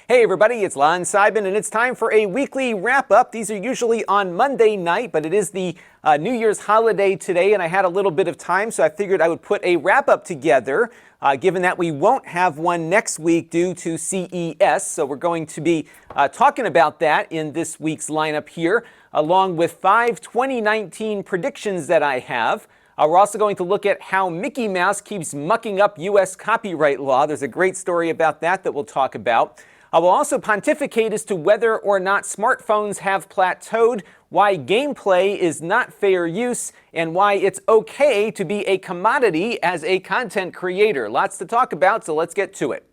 Hey everybody, it's Lon.TV, and it's time for a weekly wrap-up. These are usually on Monday night, but it is the New Year's holiday today, and I had a little bit of time, so I figured I would put a wrap-up together, given that we won't have one next week due to CES. So we're going to be talking about that in this week's lineup here, along with 5 2019 predictions that I have. We're also going to look at how Mickey Mouse keeps mucking up U.S. copyright law. There's a great story about that we'll talk about. We'll also pontificate as to whether or not smartphones have plateaued, why gameplay is not fair use, and why it's okay to be a commodity as a content creator. Lots to talk about, so let's get to it.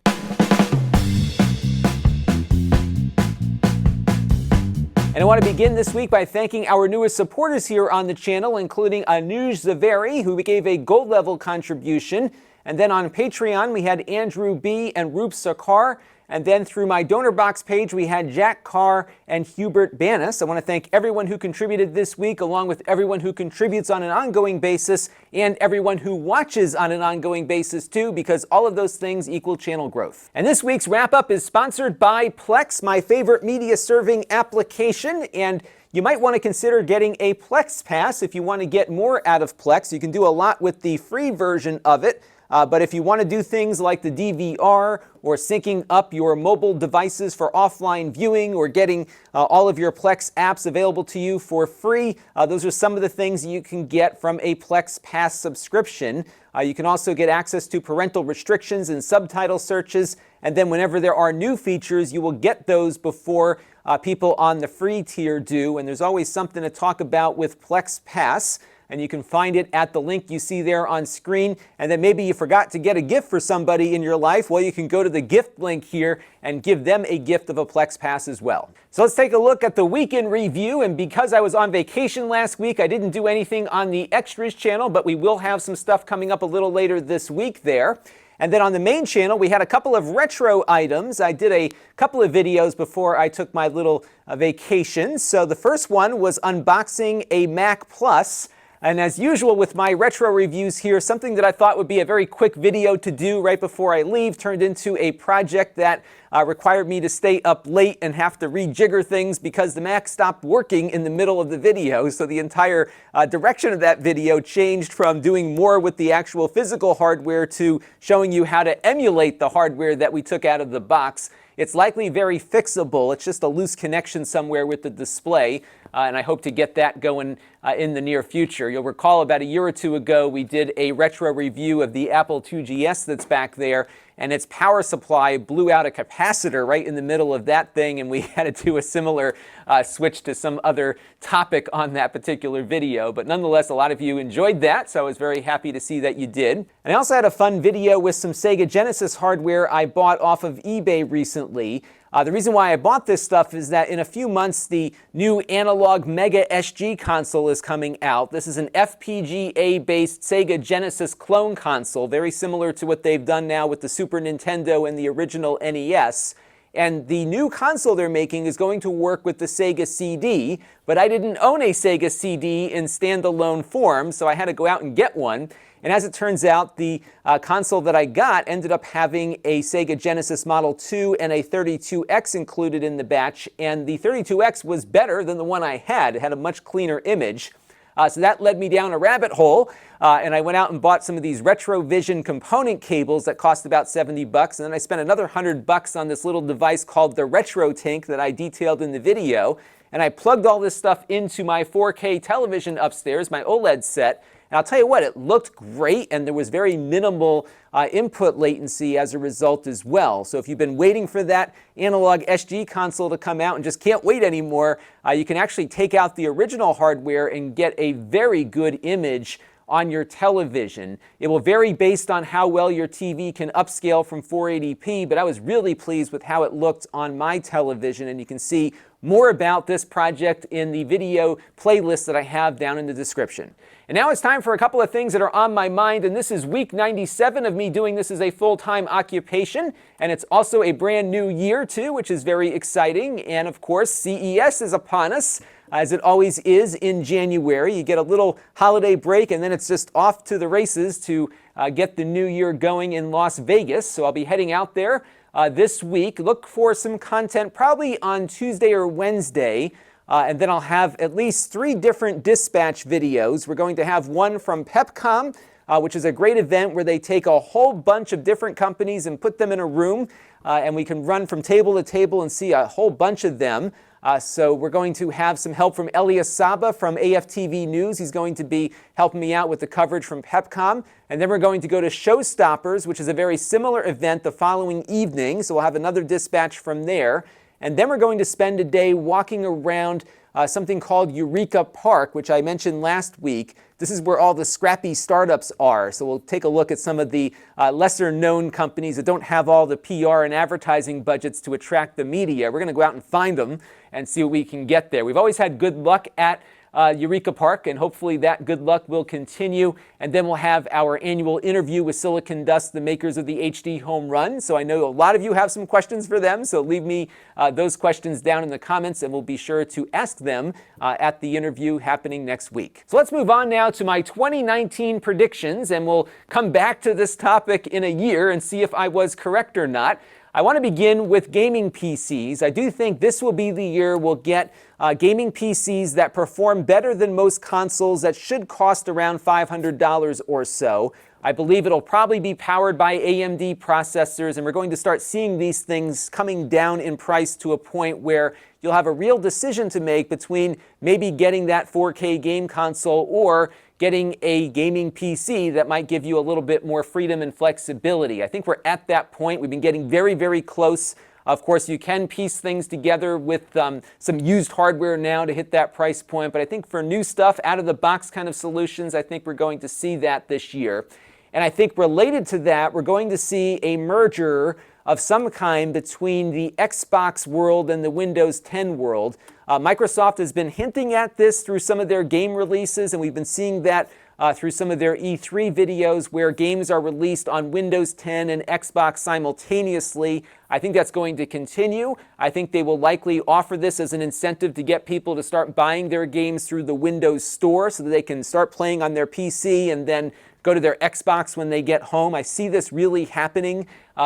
And I want to begin this week by thanking our newest supporters here on the channel, including Anuj Zaveri, who gave a gold level contribution. And then on Patreon, we had Andrew B. and Roop Sakar. And then through my donor box page, we had Jack Carr and Hubert Banis. I want to thank everyone who contributed this week, along with everyone who contributes on an ongoing basis, and everyone who watches on an ongoing basis too, because all of those things equal channel growth. And this week's wrap-up is sponsored by Plex, my favorite media serving application. And you might want to consider getting a Plex Pass if you want to get more out of Plex. You can do a lot with the free version of it. But if you want to do things like the DVR or syncing up your mobile devices for offline viewing or getting all of your Plex apps available to you for free, those are some of the things you can get from a Plex Pass subscription. You can also get access to parental restrictions and subtitle searches. And then whenever there are new features, you will get those before people on the free tier do. And there's always something to talk about with Plex Pass. And you can find it at the link you see there on screen. And then maybe you forgot to get a gift for somebody in your life. Well, you can go to the gift link here and give them a gift of a Plex Pass as well. So let's take a look at the week in review. And because I was on vacation last week, I didn't do anything on the extras channel, but we will have some stuff coming up a little later this week there. And then on the main channel, we had a couple of retro items. I did a couple of videos before I took my little vacation. So the first one was unboxing a Mac Plus. And as usual with my retro reviews here, something that I thought would be a very quick video to do right before I leave turned into a project that required me to stay up late and have to rejigger things because the Mac stopped working in the middle of the video. So the entire direction of that video changed from doing more with the actual physical hardware to showing you how to emulate the hardware that we took out of the box. It's likely very fixable. It's just a loose connection somewhere with the display, and I hope to get that going in the near future. You'll recall about a year or two ago, we did a retro review of the Apple IIgs that's back there, and its power supply blew out a capacitor right in the middle of that thing, and we had to do a similar switch to some other topic on that particular video. But nonetheless, a lot of you enjoyed that, so I was very happy to see that you did. And I also had a fun video with some Sega Genesis hardware I bought off of eBay recently. The reason why I bought this stuff is that in a few months, the new Analog Mega SG console is coming out. This is an FPGA-based Sega Genesis clone console, very similar to what they've done now with the Super Nintendo and the original NES. And the new console they're making is going to work with the Sega CD, but I didn't own a Sega CD in standalone form, so I had to go out and get one. And as it turns out, the console that I got ended up having a Sega Genesis Model 2 and a 32X included in the batch, and the 32X was better than the one I had. It had a much cleaner image. So that led me down a rabbit hole, and I went out and bought some of these RetroVision component cables that cost about 70 bucks, and then I spent another 100 bucks on this little device called the RetroTink that I detailed in the video, and I plugged all this stuff into my 4K television upstairs, my OLED set. And I'll tell you what, it looked great, and there was very minimal input latency as a result as well. So if you've been waiting for that Analog SG console to come out and just can't wait anymore, you can actually take out the original hardware and get a very good image on your television. It will vary based on how well your TV can upscale from 480p, but I was really pleased with how it looked on my television, and you can see more about this project in the video playlist that I have down in the description. And now it's time for a couple of things that are on my mind, and this is week 97 of me doing this as a full-time occupation, and it's also a brand new year too, which is very exciting. And of course, CES is upon us, as it always is in January. You get a little holiday break, and then it's just off to the races to get the new year going in Las Vegas. So I'll be heading out there this week. Look for some content probably on Tuesday or Wednesday. And then I'll have at least 3 different dispatch videos. We're going to have one from Pepcom, which is a great event where they take a whole bunch of different companies and put them in a room, and we can run from table to table and see a whole bunch of them. So we're going to have some help from Elias Saba from AFTV News. He's going to be helping me out with the coverage from Pepcom. And then we're going to go to Showstoppers, which is a very similar event the following evening. So we'll have another dispatch from there. And then we're going to spend a day walking around something called Eureka Park, which I mentioned last week. This is where all the scrappy startups are. So we'll take a look at some of the lesser known companies that don't have all the PR and advertising budgets to attract the media. We're going to go out and find them and see what we can get there. We've always had good luck at Eureka Park, and hopefully that good luck will continue. And then we'll have our annual interview with Silicon Dust, the makers of the HD Home Run. So I know a lot of you have some questions for them, so leave me those questions down in the comments, and we'll be sure to ask them at the interview happening next week. So let's move on now to my 2019 predictions, and we'll come back to this topic in a year and see if I was correct or not. I want to begin with gaming PCs. I do think this will be the year we'll get gaming PCs that perform better than most consoles that should cost around $500 or so. I believe it'll probably be powered by AMD processors, and we're going to start seeing these things coming down in price to a point where you'll have a real decision to make between maybe getting that 4K game console or getting a gaming PC that might give you a little bit more freedom and flexibility. I think we're at that point. We've been getting very, very close. Of course, you can piece things together with some used hardware now to hit that price point, but I think for new stuff, out-of-the-box kind of solutions, I think we're going to see that this year. And I think related to that, we're going to see a merger of some kind between the Xbox world and the Windows 10 world. Microsoft has been hinting at this through some of their game releases, and we've been seeing that through some of their E3 videos where games are released on Windows 10 and Xbox simultaneously. I think that's going to continue. I think they will likely offer this as an incentive to get people to start buying their games through the Windows Store so that they can start playing on their PC and then go to their Xbox when they get home. I see this really happening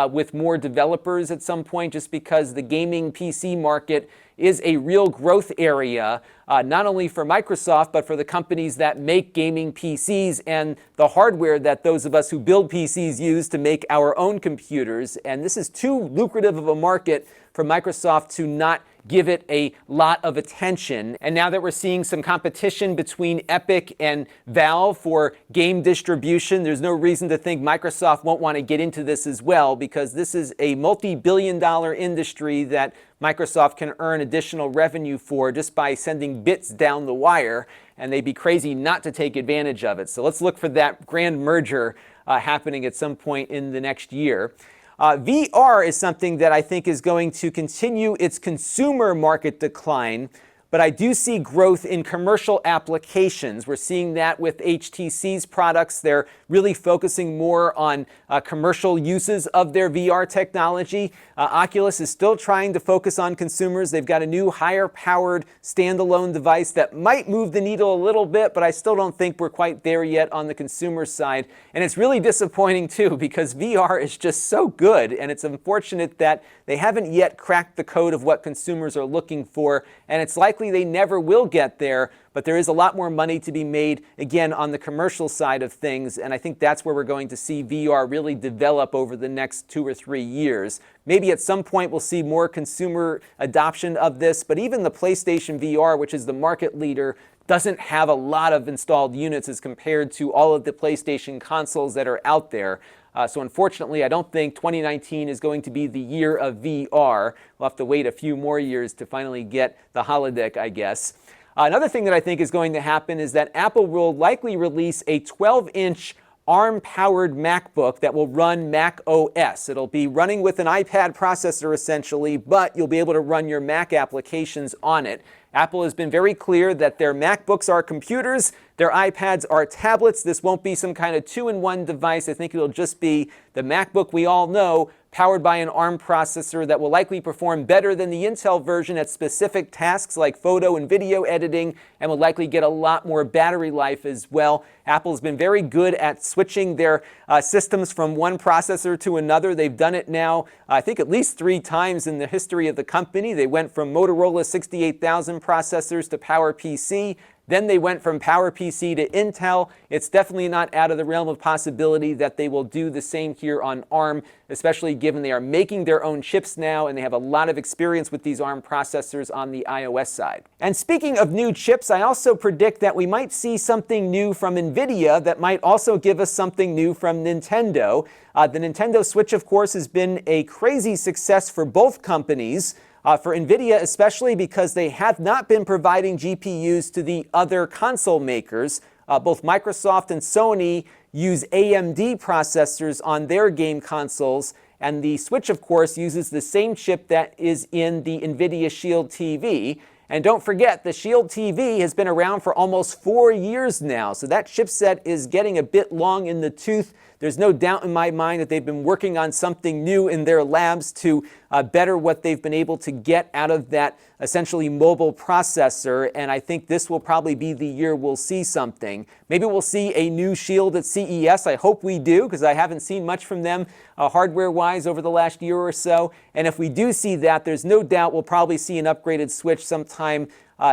with more developers at some point, just because the gaming PC market is a real growth area, not only for Microsoft, but for the companies that make gaming PCs and the hardware that those of us who build PCs use to make our own computers. And this is too lucrative of a market for Microsoft to not give it a lot of attention. And now that we're seeing some competition between Epic and Valve for game distribution, there's no reason to think Microsoft won't want to get into this as well, because this is a multi-billion-dollar industry that Microsoft can earn additional revenue for just by sending bits down the wire, and they'd be crazy not to take advantage of it. So let's look for that grand merger happening at some point in the next year. VR is something that I think is going to continue its consumer market decline, but I do see growth in commercial applications. We're seeing that with HTC's products. They're really focusing more on commercial uses of their VR technology. Oculus is still trying to focus on consumers. They've got a new higher-powered standalone device that might move the needle a little bit, but I still don't think we're quite there yet on the consumer side. And it's really disappointing, too, because VR is just so good, and it's unfortunate that they haven't yet cracked the code of what consumers are looking for, and it's likely they never will get there, but there is a lot more money to be made, again, on the commercial side of things, and I think that's where we're going to see VR really develop over the next 2 or 3 years. Maybe at some point we'll see more consumer adoption of this, but even the PlayStation VR, which is the market leader, doesn't have a lot of installed units as compared to all of the PlayStation consoles that are out there. So unfortunately, I don't think 2019 is going to be the year of VR. We'll have to wait a few more years to finally get the holodeck, I guess. Another thing that I think is going to happen is that Apple will likely release a 12-inch ARM-powered MacBook that will run Mac OS. It'll be running with an iPad processor, essentially, but you'll be able to run your Mac applications on it. Apple has been very clear that their MacBooks are computers, their iPads are tablets. This won't be some kind of two-in-one device. I think it'll just be the MacBook we all know, powered by an ARM processor that will likely perform better than the Intel version at specific tasks like photo and video editing, and will likely get a lot more battery life as well. Apple's been very good at switching their systems from one processor to another. They've done it now, I think, at least 3 times in the history of the company. They went from Motorola 68,000 processors to PowerPC. Then they went from PowerPC to Intel. It's definitely not out of the realm of possibility that they will do the same here on ARM, especially given they are making their own chips now and they have a lot of experience with these ARM processors on the iOS side. And speaking of new chips, I also predict that we might see something new from NVIDIA that might also give us something new from Nintendo. The Nintendo Switch, of course, has been a crazy success for both companies. For NVIDIA especially, because they have not been providing GPUs to the other console makers. Both Microsoft and Sony use AMD processors on their game consoles, and the Switch, of course, uses the same chip that is in the NVIDIA Shield TV. And don't forget, the Shield TV has been around for almost 4 years now, so that chipset is getting a bit long in the tooth. There's no doubt in my mind that they've been working on something new in their labs to better what they've been able to get out of that essentially mobile processor, and I think this will probably be the year we'll see something. Maybe we'll see a new Shield at CES. I hope we do, because I haven't seen much from them hardware-wise over the last year or so, and if we do see that, there's no doubt we'll probably see an upgraded Switch sometime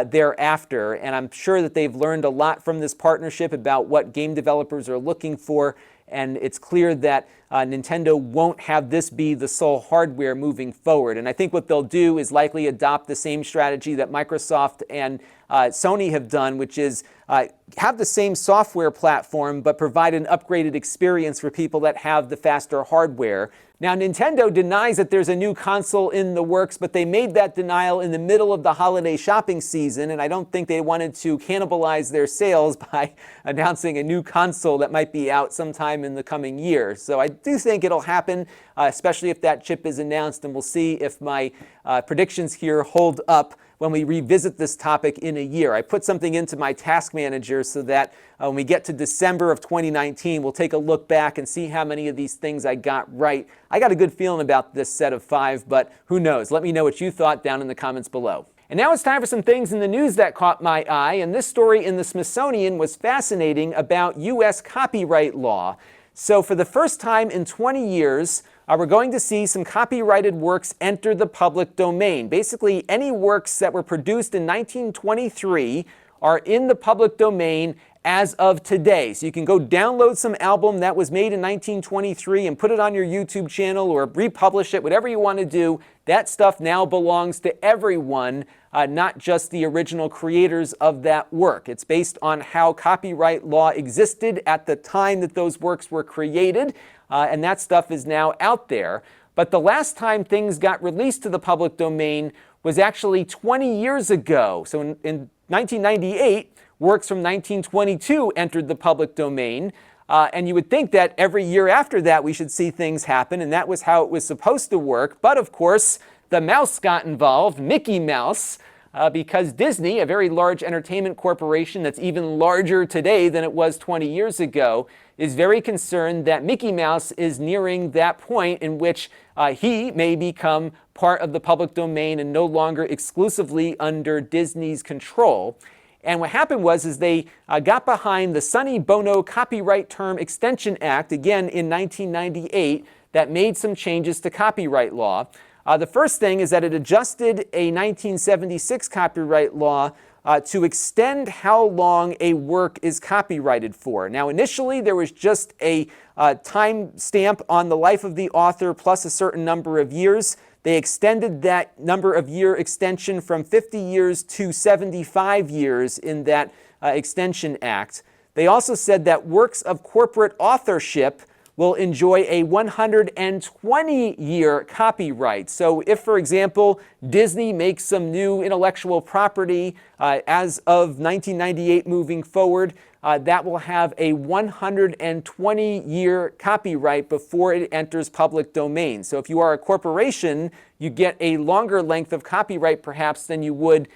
thereafter, and I'm sure that they've learned a lot from this partnership about what game developers are looking for, and it's clear that Nintendo won't have this be the sole hardware moving forward. And I think what they'll do is likely adopt the same strategy that Microsoft and Sony have done, which is have the same software platform but provide an upgraded experience for people that have the faster hardware. Now, Nintendo denies that there's a new console in the works, but they made that denial in the middle of the holiday shopping season, and I don't think they wanted to cannibalize their sales by announcing a new console that might be out sometime in the coming year. So I do think it'll happen, especially if that chip is announced, and we'll see if my predictions here hold up when we revisit this topic in a year. I put something into my task manager so that when we get to December of 2019, we'll take a look back and see how many of these things I got right. I got a good feeling about this set of 5, but who knows? Let me know what you thought down in the comments below. And now it's time for some things in the news that caught my eye, and this story in the Smithsonian was fascinating about U.S. copyright law. So for the first time in 20 years, we're going to see some copyrighted works enter the public domain. Basically, any works that were produced in 1923 are in the public domain as of today. So you can go download some album that was made in 1923 and put it on your YouTube channel or republish it, whatever you want to do. That stuff now belongs to everyone, not just the original creators of that work. It's based on how copyright law existed at the time that those works were created, and that stuff is now out there. But the last time things got released to the public domain was actually 20 years ago. So in 1998, works from 1922 entered the public domain. And you would think that every year after that we should see things happen, and that was how it was supposed to work. But of course, the mouse got involved, Mickey Mouse, because Disney, a very large entertainment corporation that's even larger today than it was 20 years ago, is very concerned that Mickey Mouse is nearing that point in which he may become part of the public domain and no longer exclusively under Disney's control. And what happened was they got behind the Sonny Bono Copyright Term Extension Act, again in 1998, that made some changes to copyright law. The first thing is that it adjusted a 1976 copyright law to extend how long a work is copyrighted for. Now, initially, there was just a time stamp on the life of the author plus a certain number of years. They extended that number of year extension from 50 years to 75 years in that Extension Act. They also said that works of corporate authorship will enjoy a 120-year copyright. So if, for example, Disney makes some new intellectual property as of 1998 moving forward, that will have a 120-year copyright before it enters public domain. So if you are a corporation, you get a longer length of copyright perhaps than you would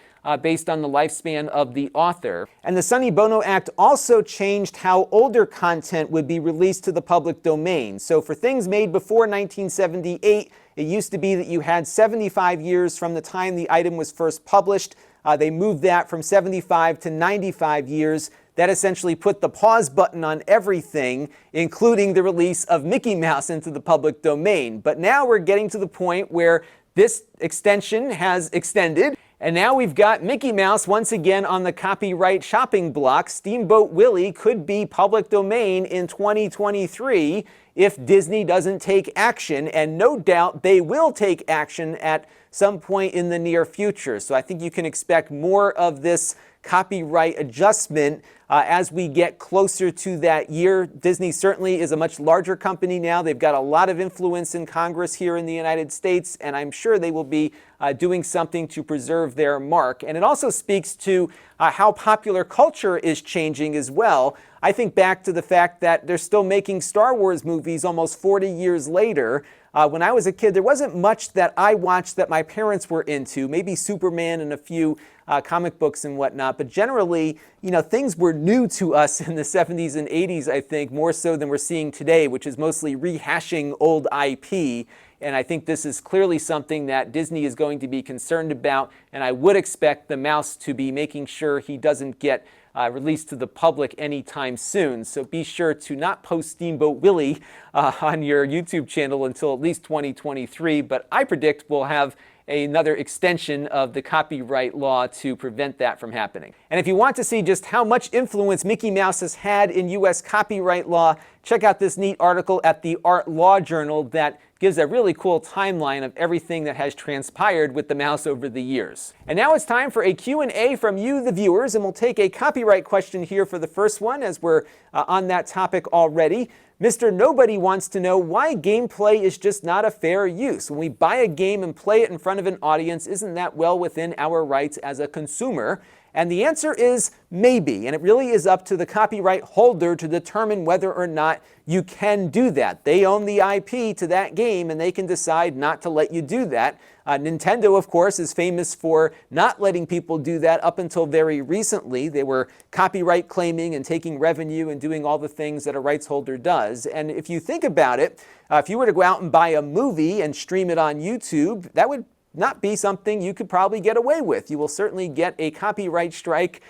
based on the lifespan of the author. And the Sonny Bono Act also changed how older content would be released to the public domain. So for things made before 1978, it used to be that you had 75 years from the time the item was first published. They moved that from 75 to 95 years. That essentially put the pause button on everything, including the release of Mickey Mouse into the public domain. But now we're getting to the point where this extension has extended, and now we've got Mickey Mouse once again on the copyright shopping block. Steamboat Willie could be public domain in 2023 if Disney doesn't take action, and no doubt they will take action at some point in the near future. So I think you can expect more of this copyright adjustment as we get closer to that year. Disney certainly is a much larger company now. They've got a lot of influence in Congress here in the United States, and I'm sure they will be doing something to preserve their mark. And it also speaks to how popular culture is changing as well. I think back to the fact that they're still making Star Wars movies almost 40 years later. When I was a kid, there wasn't much that I watched that my parents were into, maybe Superman and a few comic books and whatnot. But generally, things were new to us in the 70s and 80s, I think, more so than we're seeing today, which is mostly rehashing old IP. And I think this is clearly something that Disney is going to be concerned about. And I would expect the mouse to be making sure he doesn't get released to the public anytime soon. So be sure to not post Steamboat Willie on your YouTube channel until at least 2023. But I predict we'll have another extension of the copyright law to prevent that from happening. And if you want to see just how much influence Mickey Mouse has had in U.S. copyright law, check out this neat article at the Art Law Journal that gives a really cool timeline of everything that has transpired with the mouse over the years. And now it's time for a Q&A from you, the viewers, and we'll take a copyright question here for the first one as we're on that topic already. Mr. Nobody wants to know why gameplay is just not a fair use. When we buy a game and play it in front of an audience, isn't that well within our rights as a consumer? And the answer is maybe, and it really is up to the copyright holder to determine whether or not you can do that. They own the IP to that game, and they can decide not to let you do that. Nintendo, of course, is famous for not letting people do that up until very recently. They were copyright claiming and taking revenue and doing all the things that a rights holder does. And if you think about it, if you were to go out and buy a movie and stream it on YouTube, that would not be something you could probably get away with. You will certainly get a copyright strike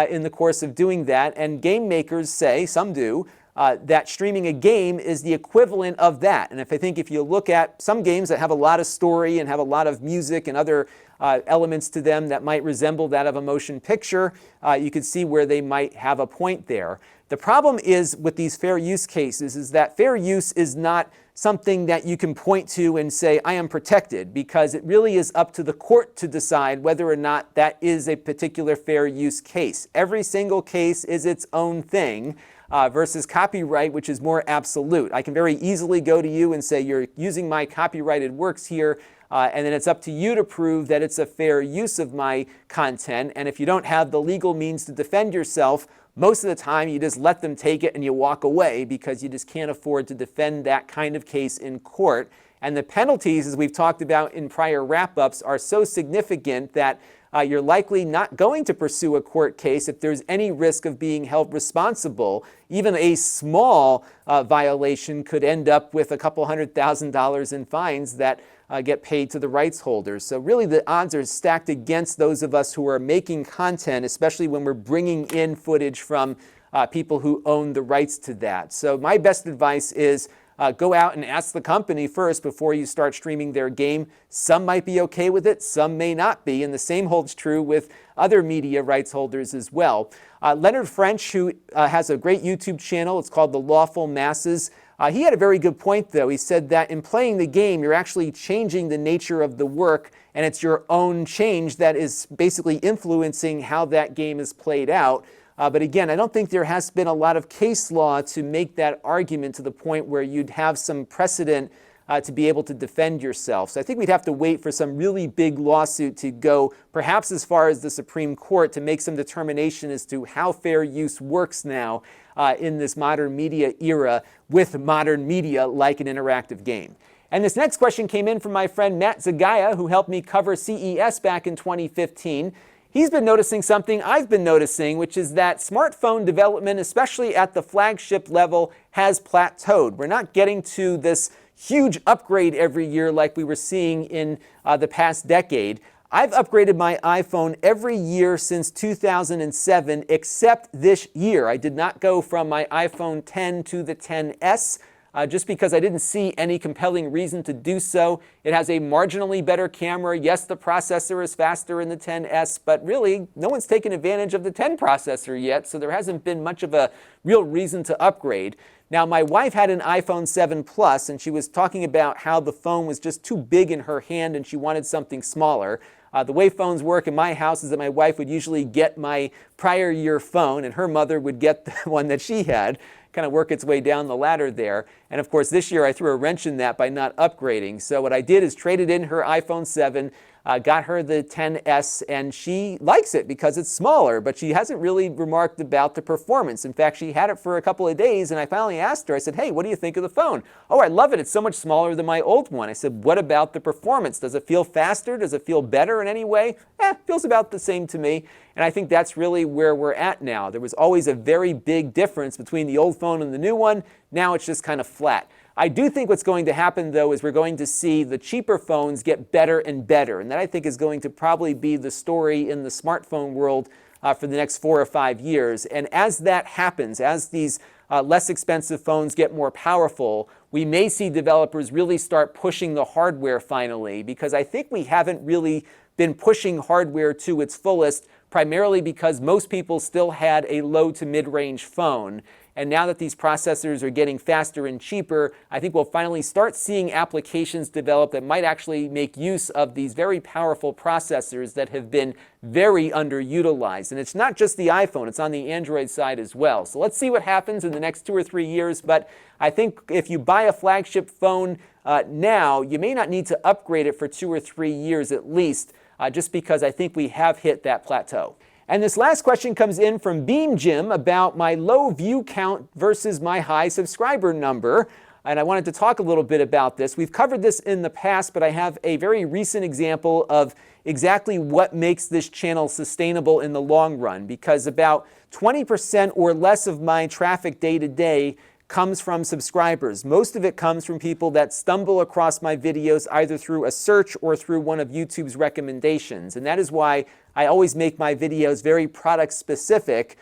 in the course of doing that. And game makers say, some do, that streaming a game is the equivalent of that. And if you look at some games that have a lot of story and have a lot of music and other elements to them that might resemble that of a motion picture, you could see where they might have a point there. The problem is with these fair use cases is that fair use is not something that you can point to and say, I am protected, because it really is up to the court to decide whether or not that is a particular fair use case. Every single case is its own thing. Versus copyright, which is more absolute. I can very easily go to you and say, you're using my copyrighted works here, and then it's up to you to prove that it's a fair use of my content. And if you don't have the legal means to defend yourself, most of the time you just let them take it and you walk away because you just can't afford to defend that kind of case in court. And the penalties, as we've talked about in prior wrap-ups, are so significant that you're likely not going to pursue a court case if there's any risk of being held responsible. Even a small violation could end up with a couple $100,000 in fines that get paid to the rights holders. So really the odds are stacked against those of us who are making content, especially when we're bringing in footage from people who own the rights to that. So my best advice is go out and ask the company first before you start streaming their game. Some might be okay with it, some may not be, and the same holds true with other media rights holders as well. Leonard French, who has a great YouTube channel, it's called The Lawful Masses, he had a very good point though. He said that in playing the game, you're actually changing the nature of the work, and it's your own change that is basically influencing how that game is played out. But again, I don't think there has been a lot of case law to make that argument to the point where you'd have some precedent to be able to defend yourself. So I think we'd have to wait for some really big lawsuit to go perhaps as far as the Supreme Court to make some determination as to how fair use works now in this modern media era with modern media like an interactive game. And this next question came in from my friend Matt Zagaya, who helped me cover CES back in 2015. He's been noticing something I've been noticing, which is that smartphone development, especially at the flagship level, has plateaued. We're not getting to this huge upgrade every year like we were seeing in the past decade. I've upgraded my iPhone every year since 2007, except this year. I did not go from my iPhone 10 to the 10s. Just because I didn't see any compelling reason to do so. It has a marginally better camera. Yes, the processor is faster in the 10s, but really, no one's taken advantage of the 10 processor yet, so there hasn't been much of a real reason to upgrade. Now, my wife had an iPhone 7 Plus, and she was talking about how the phone was just too big in her hand and she wanted something smaller. The way phones work in my house is that my wife would usually get my prior year phone, and her mother would get the one that she had, kind of work its way down the ladder there. And of course, this year I threw a wrench in that by not upgrading. So what I did is traded in her iPhone 7, got her the 10s, and she likes it because it's smaller, but she hasn't really remarked about the performance. In fact, she had it for a couple of days, and I finally asked her, I said, hey, what do you think of the phone? Oh, I love it. It's so much smaller than my old one. I said, what about the performance? Does it feel faster? Does it feel better in any way? Feels about the same to me. And I think that's really where we're at now. There was always a very big difference between the old phone and the new one. Now it's just kind of flat. I do think what's going to happen, though, is we're going to see the cheaper phones get better and better. And that, I think, is going to probably be the story in the smartphone world for the next 4 or 5 years. And as that happens, as these less expensive phones get more powerful, we may see developers really start pushing the hardware finally, because I think we haven't really been pushing hardware to its fullest, primarily because most people still had a low to mid-range phone. And now that these processors are getting faster and cheaper, I think we'll finally start seeing applications develop that might actually make use of these very powerful processors that have been very underutilized. And it's not just the iPhone, it's on the Android side as well. So let's see what happens in the next 2 or 3 years. But I think if you buy a flagship phone now, you may not need to upgrade it for 2 or 3 years at least, just because I think we have hit that plateau. And this last question comes in from Beam Jim about my low view count versus my high subscriber number. And I wanted to talk a little bit about this. We've covered this in the past, but I have a very recent example of exactly what makes this channel sustainable in the long run, because about 20% or less of my traffic day to day comes from subscribers. Most of it comes from people that stumble across my videos either through a search or through one of YouTube's recommendations. And that is why I always make my videos very product specific,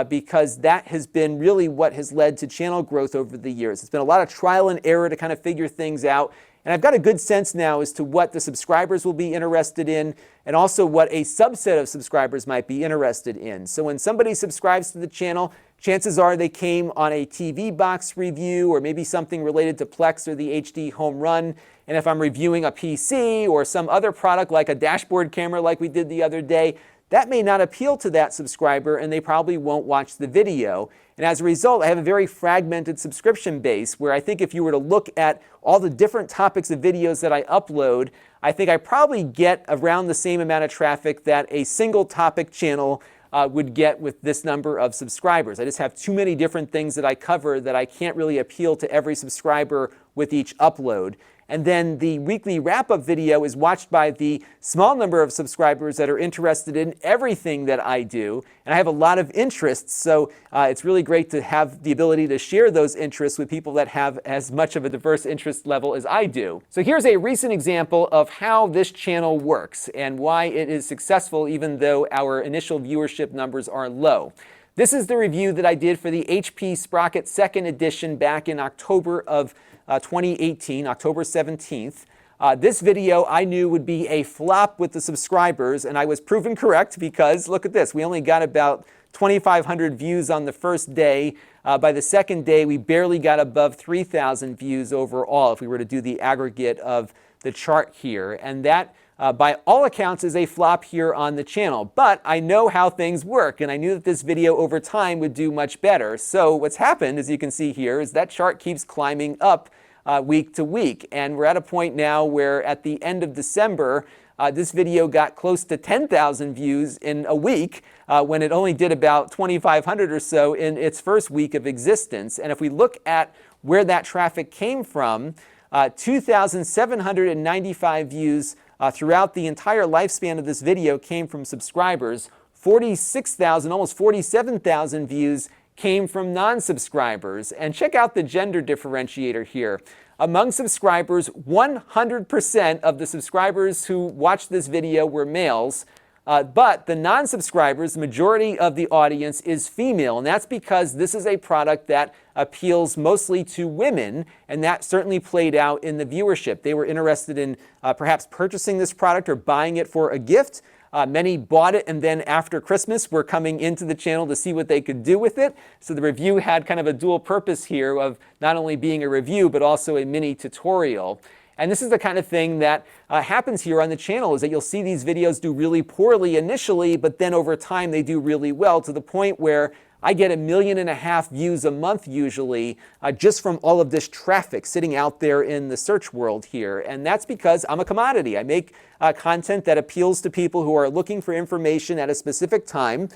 because that has been really what has led to channel growth over the years. It's been a lot of trial and error to kind of figure things out. And I've got a good sense now as to what the subscribers will be interested in, and also what a subset of subscribers might be interested in. So when somebody subscribes to the channel, chances are they came on a TV box review, or maybe something related to Plex or the HD Home Run. And if I'm reviewing a PC or some other product like a dashboard camera like we did the other day, that may not appeal to that subscriber, and they probably won't watch the video. And as a result, I have a very fragmented subscription base, where I think if you were to look at all the different topics of videos that I upload, I think I probably get around the same amount of traffic that a single topic channel would get with this number of subscribers. I just have too many different things that I cover that I can't really appeal to every subscriber with each upload. And then the weekly wrap-up video is watched by the small number of subscribers that are interested in everything that I do. And I have a lot of interests, so it's really great to have the ability to share those interests with people that have as much of a diverse interest level as I do. So here's a recent example of how this channel works and why it is successful even though our initial viewership numbers are low. This is the review that I did for the HP Sprocket 2nd edition back in October of 2018, October 17th. This video I knew would be a flop with the subscribers, and I was proven correct, because look at this. We only got about 2,500 views on the first day. By the second day, we barely got above 3,000 views overall if we were to do the aggregate of the chart here. And that, by all accounts, is a flop here on the channel. But I know how things work, and I knew that this video over time would do much better. So what's happened, as you can see here, is that chart keeps climbing up week to week. And we're at a point now where at the end of December, this video got close to 10,000 views in a week when it only did about 2,500 or so in its first week of existence. And if we look at where that traffic came from, 2,795 views throughout the entire lifespan of this video came from subscribers. 46,000, almost 47,000 views came from non-subscribers. And check out the gender differentiator here. Among subscribers, 100% of the subscribers who watched this video were males, but the non-subscribers, the majority of the audience is female, and that's because this is a product that appeals mostly to women, and that certainly played out in the viewership. They were interested in perhaps purchasing this product or buying it for a gift. Many bought it and then after Christmas were coming into the channel to see what they could do with it. So the review had kind of a dual purpose here of not only being a review but also a mini tutorial. And this is the kind of thing that happens here on the channel, is that you'll see these videos do really poorly initially, but then over time they do really well, to the point where I get 1.5 million views a month usually just from all of this traffic sitting out there in the search world here. And that's because I'm a commodity. I make content that appeals to people who are looking for information at a specific time.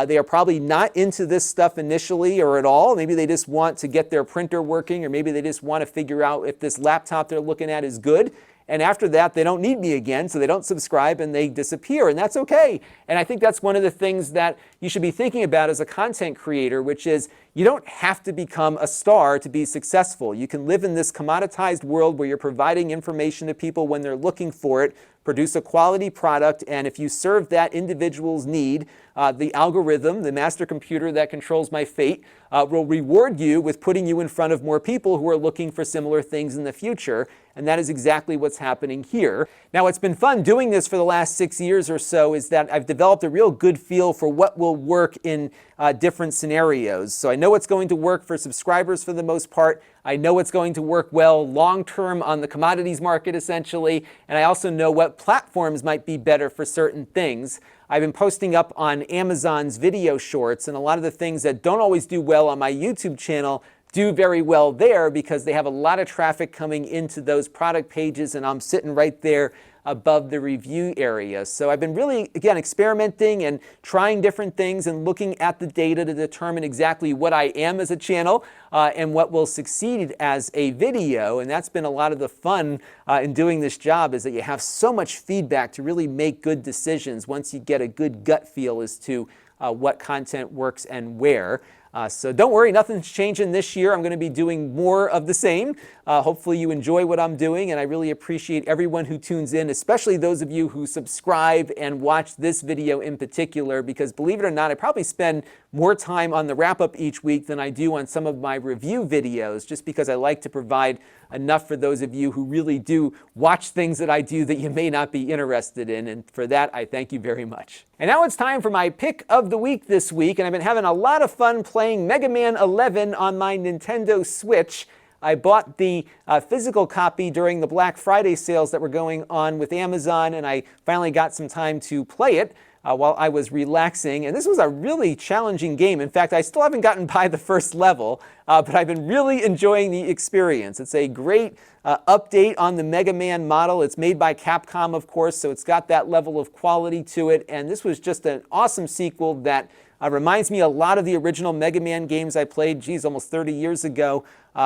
They are probably not into this stuff initially or at all. Maybe they just want to get their printer working, or maybe they just want to figure out if this laptop they're looking at is good. And after that, they don't need me again, so they don't subscribe and they disappear, and that's okay. And I think that's one of the things that you should be thinking about as a content creator, which is you don't have to become a star to be successful. You can live in this commoditized world where you're providing information to people when they're looking for it, produce a quality product, and if you serve that individual's need, the algorithm, the master computer that controls my fate, will reward you with putting you in front of more people who are looking for similar things in the future. And that is exactly what's happening here. Now, what's been fun doing this for the last 6 years or so is that I've developed a real good feel for what will work in different scenarios. So I know what's going to work for subscribers for the most part. I know what's going to work well long-term on the commodities market, essentially. And I also know what platforms might be better for certain things. I've been posting up on Amazon's video shorts, and a lot of the things that don't always do well on my YouTube channel do very well there because they have a lot of traffic coming into those product pages, and I'm sitting right there above the review area. So I've been really, again, experimenting and trying different things and looking at the data to determine exactly what I am as a channel and what will succeed as a video. And that's been a lot of the fun in doing this job, is that you have so much feedback to really make good decisions once you get a good gut feel as to what content works and where. So don't worry, nothing's changing this year. I'm going to be doing more of the same. Hopefully you enjoy what I'm doing, and I really appreciate everyone who tunes in, especially those of you who subscribe and watch this video in particular, because believe it or not, I probably spend more time on the wrap-up each week than I do on some of my review videos, just because I like to provide enough for those of you who really do watch things that I do that you may not be interested in, and for that I thank you very much. And now it's time for my pick of the week this week, and I've been having a lot of fun playing Mega Man 11 on my Nintendo Switch. I bought the physical copy during the Black Friday sales that were going on with Amazon, and I finally got some time to play it while I was relaxing. And this was a really challenging game. In fact, I still haven't gotten by the first level, but I've been really enjoying the experience. It's a great update on the Mega Man model. It's made by Capcom, of course, so it's got that level of quality to it. And this was just an awesome sequel that reminds me a lot of the original Mega Man games I played, geez, almost 30 years ago,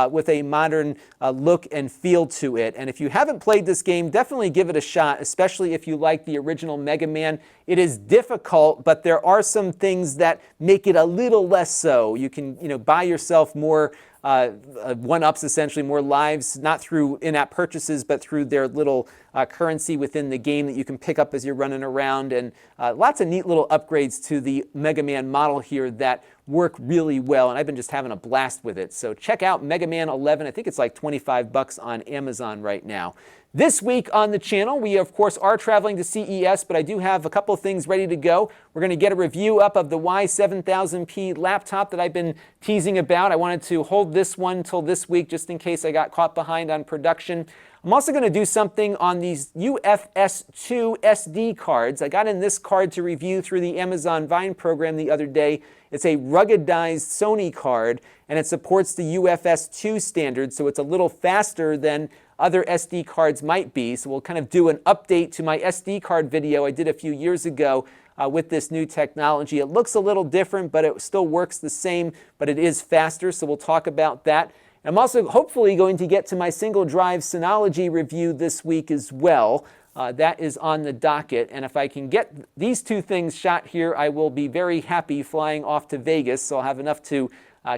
with a modern look and feel to it. And if you haven't played this game, definitely give it a shot, especially if you like the original Mega Man. It is difficult, but there are some things that make it a little less so. You can, buy yourself more one-ups, essentially, more lives, not through in-app purchases, but through their little currency within the game that you can pick up as you're running around, and lots of neat little upgrades to the Mega Man model here that work really well, and I've been just having a blast with it. So check out Mega Man 11. I think it's like 25 bucks on Amazon right now. This week on the channel, we of course are traveling to CES, but I do have a couple of things ready to go. We're going to get a review up of the Y7000P laptop that I've been teasing about. I wanted to hold this one till this week just in case I got caught behind on production. I'm also going to do something on these UFS-2 SD cards. I got in this card to review through the Amazon Vine program the other day. It's a ruggedized Sony card, and it supports the UFS-2 standard, so it's a little faster than other SD cards might be. So we'll kind of do an update to my SD card video I did a few years ago with this new technology. It looks a little different, but it still works the same, but it is faster, so we'll talk about that. I'm also hopefully going to get to my single drive Synology review this week as well. That is on the docket, and if I can get these two things shot here, I will be very happy flying off to Vegas, so I'll have enough to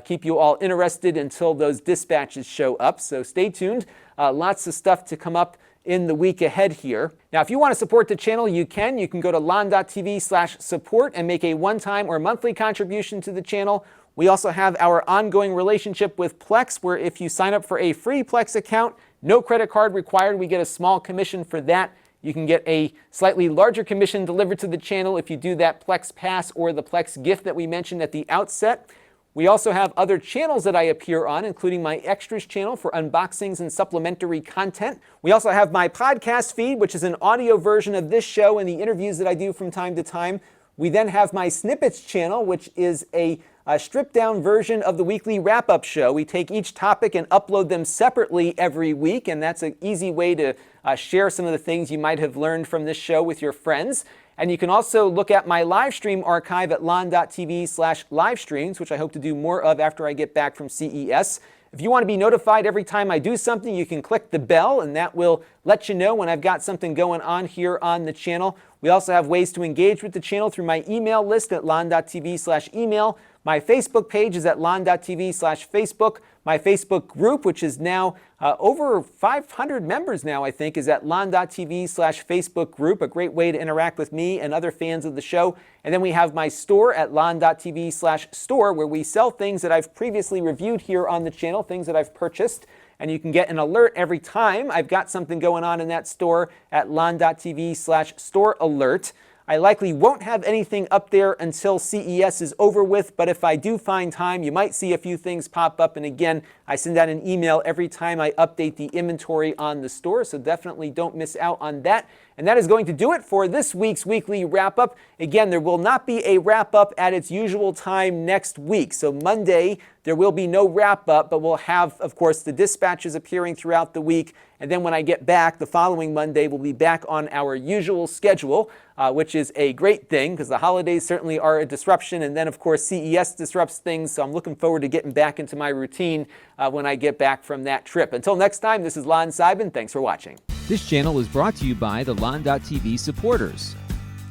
keep you all interested until those dispatches show up. So stay tuned. Lots of stuff to come up in the week ahead here. Now, if you want to support the channel, you can. You can go to Lon.TV/support and make a one-time or monthly contribution to the channel. We also have our ongoing relationship with Plex, where if you sign up for a free Plex account, no credit card required, we get a small commission for that. You can get a slightly larger commission delivered to the channel if you do that Plex Pass or the Plex gift that we mentioned at the outset. We also have other channels that I appear on, including my Extras channel for unboxings and supplementary content. We also have my podcast feed, which is an audio version of this show and the interviews that I do from time to time. We then have my Snippets channel, which is a stripped-down version of the weekly wrap-up show. We take each topic and upload them separately every week, and that's an easy way to share some of the things you might have learned from this show with your friends. And you can also look at my live stream archive at Lon.TV/livestreams, which I hope to do more of after I get back from CES. If you want to be notified every time I do something, you can click the bell, and that will let you know when I've got something going on here on the channel. We also have ways to engage with the channel through my email list at Lon.TV/email. My Facebook page is at Lon.TV/Facebook. My Facebook group, which is now over 500 members now, I think, is at Lon.TV/Facebook group, a great way to interact with me and other fans of the show. And then we have my store at Lon.TV/store, where we sell things that I've previously reviewed here on the channel, things that I've purchased. And you can get an alert every time I've got something going on in that store at Lon.TV/store alert. I likely won't have anything up there until CES is over with, but if I do find time, you might see a few things pop up. And again, I send out an email every time I update the inventory on the store, so definitely don't miss out on that. And that is going to do it for this week's weekly wrap-up. Again, there will not be a wrap-up at its usual time next week. So Monday, there will be no wrap-up, but we'll have, of course, the dispatches appearing throughout the week. And then when I get back, the following Monday, we'll be back on our usual schedule, which is a great thing because the holidays certainly are a disruption. And then, of course, CES disrupts things. So I'm looking forward to getting back into my routine when I get back from that trip. Until next time, this is Lon Seidman. Thanks for watching. This channel is brought to you by the Lon.TV supporters,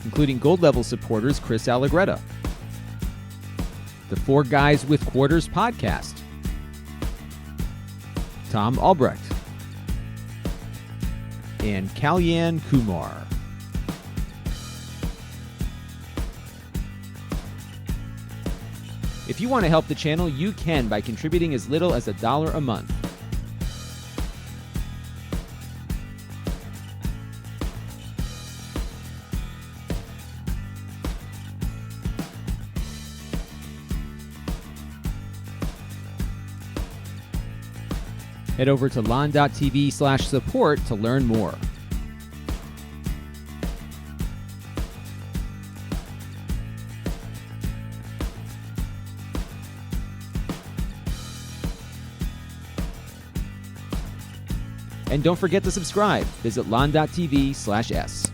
including gold level supporters Chris Allegretta, the Four Guys with Quarters podcast, Tom Albrecht, and Kalyan Kumar. If you want to help the channel, you can by contributing as little as $1 a month. Head over to Lon.TV/support to learn more. And don't forget to subscribe. Visit Lon.TV/s.